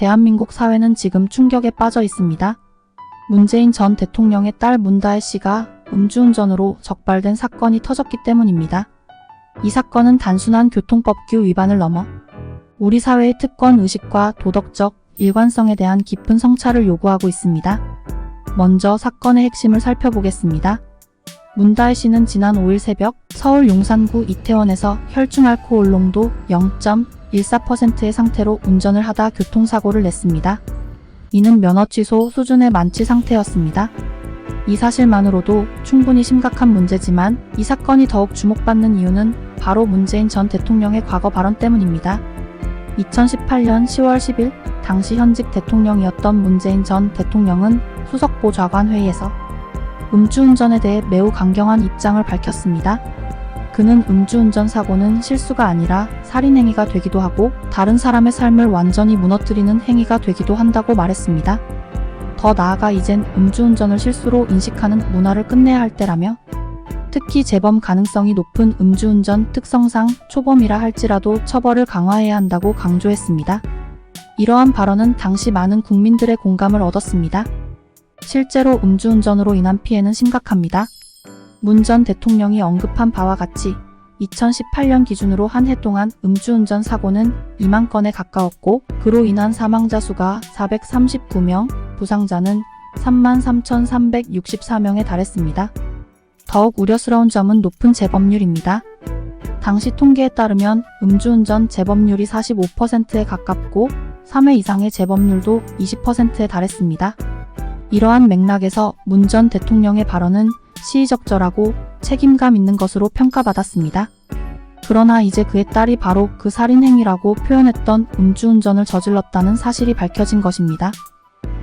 대한민국 사회는 지금 충격에 빠져 있습니다. 문재인 전 대통령의 딸 문다혜 씨가 음주운전으로 적발된 사건이 터졌기 때문입니다. 이 사건은 단순한 교통법규 위반을 넘어 우리 사회의 특권 의식과 도덕적 일관성에 대한 깊은 성찰을 요구하고 있습니다. 먼저 사건의 핵심을 살펴보겠습니다. 문다혜 씨는 지난 5일 새벽 서울 용산구 이태원에서 혈중 알코올 농도 0.14%의 상태로 운전을 하다 교통사고를 냈습니다. 이는 면허 취소 수준의 만취 상태였습니다. 이 사실만으로도 충분히 심각한 문제지만 이 사건이 더욱 주목받는 이유는 바로 문재인 전 대통령의 과거 발언 때문입니다. 2018년 10월 10일 당시 현직 대통령이었던 문재인 전 대통령은 수석보 좌관 회의에서 음주운전에 대해 매우 강경한 입장을 밝혔습니다. 그는 음주운전 사고는 실수가 아니라 살인행위가 되기도 하고 다른 사람의 삶을 완전히 무너뜨리는 행위가 되기도 한다고 말했습니다. 더 나아가 이젠 음주운전을 실수로 인식하는 문화를 끝내야 할 때라며 특히 재범 가능성이 높은 음주운전 특성상 초범이라 할지라도 처벌을 강화해야 한다고 강조했습니다. 이러한 발언은 당시 많은 국민들의 공감을 얻었습니다. 실제로 음주운전으로 인한 피해는 심각합니다. 문 전 대통령이 언급한 바와 같이 2018년 기준으로 한 해 동안 음주운전 사고는 2만 건에 가까웠고 그로 인한 사망자 수가 439명, 부상자는 33,364명에 달했습니다. 더욱 우려스러운 점은 높은 재범률입니다. 당시 통계에 따르면 음주운전 재범률이 45%에 가깝고 3회 이상의 재범률도 20%에 달했습니다. 이러한 맥락에서 문 전 대통령의 발언은 시의적절하고 책임감 있는 것으로 평가받았습니다. 그러나 이제 그의 딸이 바로 그 살인행위라고 표현했던 음주운전을 저질렀다는 사실이 밝혀진 것입니다.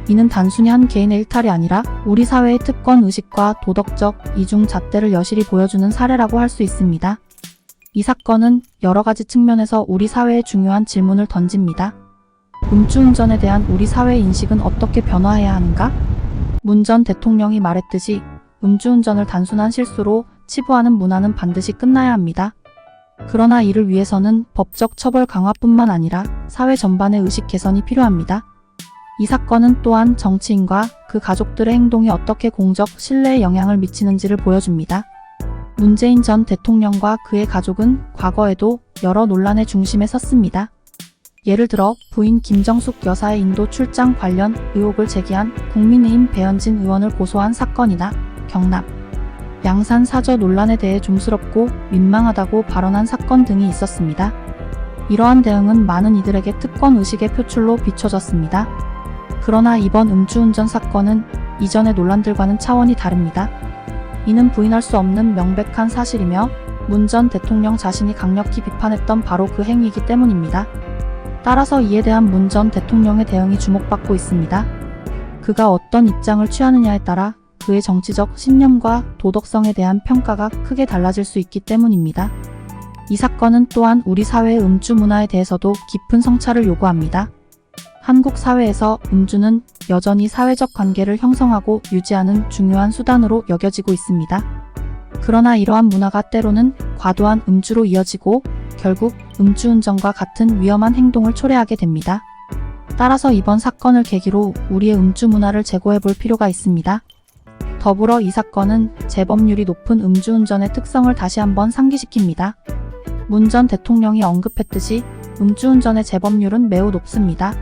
이는 단순히 한 개인의 일탈이 아니라 우리 사회의 특권 의식과 도덕적 이중잣대를 여실히 보여주는 사례라고 할 수 있습니다. 이 사건은 여러 가지 측면에서 우리 사회에 중요한 질문을 던집니다. 음주운전에 대한 우리 사회의 인식은 어떻게 변화해야 하는가? 문 전 대통령이 말했듯이 음주운전을 단순한 실수로 치부하는 문화는 반드시 끝나야 합니다. 그러나 이를 위해서는 법적 처벌 강화뿐만 아니라 사회 전반의 의식 개선이 필요합니다. 이 사건은 또한 정치인과 그 가족들의 행동이 어떻게 공적 신뢰에 영향을 미치는지를 보여줍니다. 문재인 전 대통령과 그의 가족은 과거에도 여러 논란의 중심에 섰습니다. 예를 들어 부인 김정숙 여사의 인도 출장 관련 의혹을 제기한 국민의힘 배현진 의원을 고소한 사건이나 경남 양산 사저 논란에 대해 좀스럽고 민망하다고 발언한 사건 등이 있었습니다. 이러한 대응은 많은 이들에게 특권 의식의 표출로 비춰졌습니다. 그러나 이번 음주운전 사건은 이전의 논란들과는 차원이 다릅니다. 이는 부인할 수 없는 명백한 사실이며 문 전 대통령 자신이 강력히 비판했던 바로 그 행위이기 때문입니다. 따라서 이에 대한 문 전 대통령의 대응이 주목받고 있습니다. 그가 어떤 입장을 취하느냐에 따라 그의 정치적 신념과 도덕성에 대한 평가가 크게 달라질 수 있기 때문입니다. 이 사건은 또한 우리 사회의 음주 문화에 대해서도 깊은 성찰을 요구합니다. 한국 사회에서 음주는 여전히 사회적 관계를 형성하고 유지하는 중요한 수단으로 여겨지고 있습니다. 그러나 이러한 문화가 때로는 과도한 음주로 이어지고 결국 음주운전과 같은 위험한 행동을 초래하게 됩니다. 따라서 이번 사건을 계기로 우리의 음주 문화를 재고해 볼 필요가 있습니다. 더불어 이 사건은 재범률이 높은 음주운전의 특성을 다시 한번 상기시킵니다. 문 전 대통령이 언급했듯이 음주운전의 재범률은 매우 높습니다.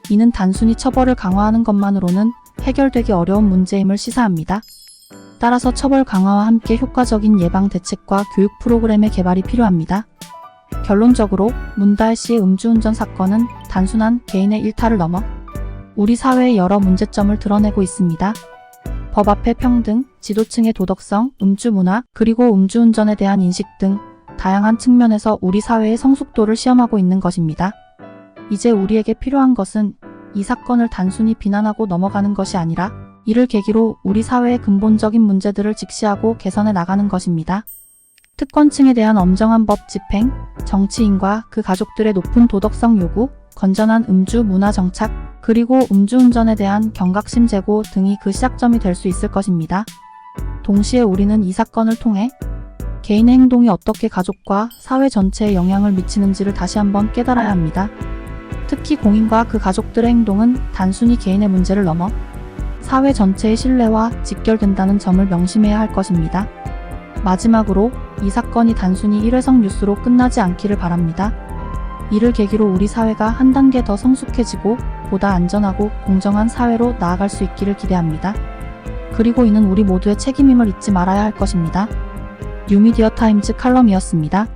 이는 단순히 처벌을 강화하는 것만으로는 해결되기 어려운 문제임을 시사합니다. 따라서 처벌 강화와 함께 효과적인 예방 대책과 교육 프로그램의 개발이 필요합니다. 결론적으로 문다혜 씨의 음주운전 사건은 단순한 개인의 일탈을 넘어 우리 사회의 여러 문제점을 드러내고 있습니다. 법 앞의 평등, 지도층의 도덕성, 음주 문화, 그리고 음주운전에 대한 인식 등 다양한 측면에서 우리 사회의 성숙도를 시험하고 있는 것입니다. 이제 우리에게 필요한 것은 이 사건을 단순히 비난하고 넘어가는 것이 아니라 이를 계기로 우리 사회의 근본적인 문제들을 직시하고 개선해 나가는 것입니다. 특권층에 대한 엄정한 법 집행, 정치인과 그 가족들의 높은 도덕성 요구, 건전한 음주 문화 정착, 그리고 음주운전에 대한 경각심 제고 등이 그 시작점이 될 수 있을 것입니다. 동시에 우리는 이 사건을 통해 개인의 행동이 어떻게 가족과 사회 전체에 영향을 미치는지를 다시 한번 깨달아야 합니다. 특히 공인과 그 가족들의 행동은 단순히 개인의 문제를 넘어 사회 전체의 신뢰와 직결된다는 점을 명심해야 할 것입니다. 마지막으로 이 사건이 단순히 일회성 뉴스로 끝나지 않기를 바랍니다. 이를 계기로 우리 사회가 한 단계 더 성숙해지고 보다 안전하고 공정한 사회로 나아갈 수 있기를 기대합니다. 그리고 이는 우리 모두의 책임임을 잊지 말아야 할 것입니다. 뉴미디어 타임즈 칼럼이었습니다.